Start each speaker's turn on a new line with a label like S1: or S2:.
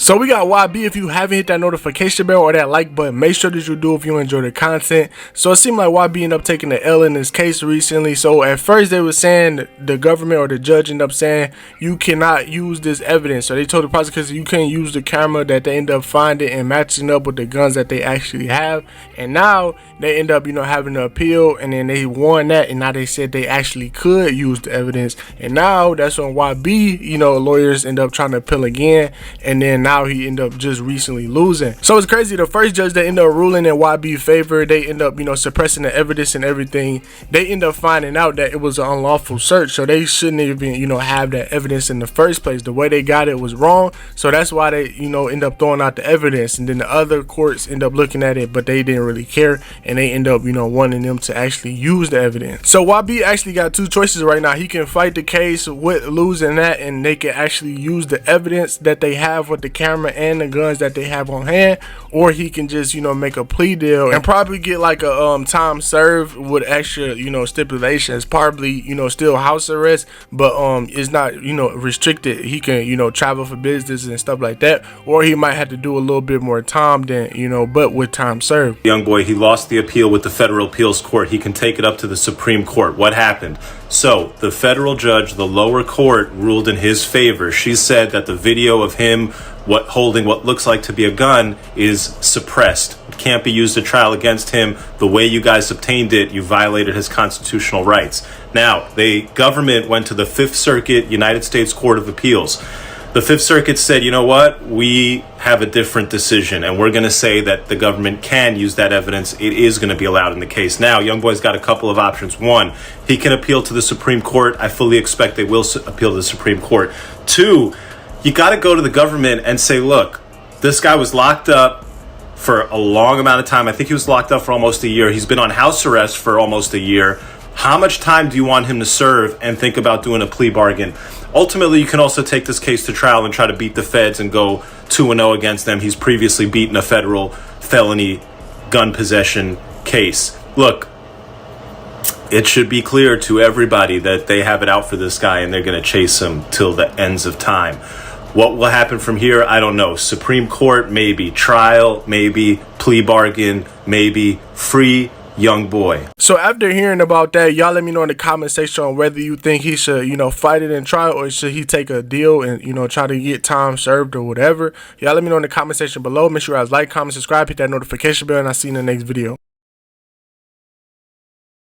S1: So we got YB. If you haven't hit that notification bell or that like button, make sure that you do if you enjoy the content. So it seemed like YB ended up taking the L in this case recently. So at first they were saying, the government or the judge ended up saying, you cannot use this evidence. So they told the prosecutor you can't use the camera that they end up finding and matching up with the guns that they actually have. And now they end up, having to appeal, and then they won that, and now they said they actually could use the evidence. And now that's when YB, lawyers end up trying to appeal again, and then now he ended up just recently losing. So it's crazy. The first judge that ended up ruling in YB favor, they end up, suppressing the evidence and everything. They end up finding out that it was an unlawful search, so they shouldn't even, have that evidence in the first place. The way they got it was wrong, so that's why they, end up throwing out the evidence. And then the other courts end up looking at it, but they didn't really care, and they end up, wanting them to actually use the evidence. So YB actually got two choices right now. He can fight the case with losing that, and they can actually use the evidence that they have with the camera and the guns that they have on hand, or he can just, make a plea deal and probably get like a time served with extra, stipulations. Probably, still house arrest, but it's not, restricted. He can, travel for business and stuff like that, or he might have to do a little bit more time than, but with time served.
S2: YoungBoy, he lost the appeal with the federal appeals court. He can take it up to the Supreme Court. What happened? So the federal judge, the lower court, ruled in his favor. She said that the video of him holding what looks like to be a gun is suppressed. It can't be used at trial against him. The way you guys obtained it, you violated his constitutional rights. Now, the government went to the Fifth Circuit United States Court of Appeals. The Fifth Circuit said, you know what, we have a different decision, and we're going to say that the government can use that evidence. It is going to be allowed in the case. Now, YoungBoy's got a couple of options. One, he can appeal to the Supreme Court. I fully expect they will appeal to the Supreme Court. Two, you got to go to the government and say, look, this guy was locked up for a long amount of time. I think he was locked up for almost a year. He's been on house arrest for almost a year. How much time do you want him to serve, and think about doing a plea bargain? Ultimately, you can also take this case to trial and try to beat the feds and go 2-0 against them. He's previously beaten a federal felony gun possession case. Look, it should be clear to everybody that they have it out for this guy, and they're going to chase him till the ends of time. What will happen from here? I don't know. Supreme Court, maybe. Trial, maybe. Plea bargain, maybe. Free YoungBoy.
S1: So after hearing about that, y'all let me know in the comment section on whether you think he should, fight it in trial, or should he take a deal and, try to get time served or whatever. Y'all let me know in the comment section below. Make sure you guys like, comment, subscribe, hit that notification bell, and I'll see you in the next video.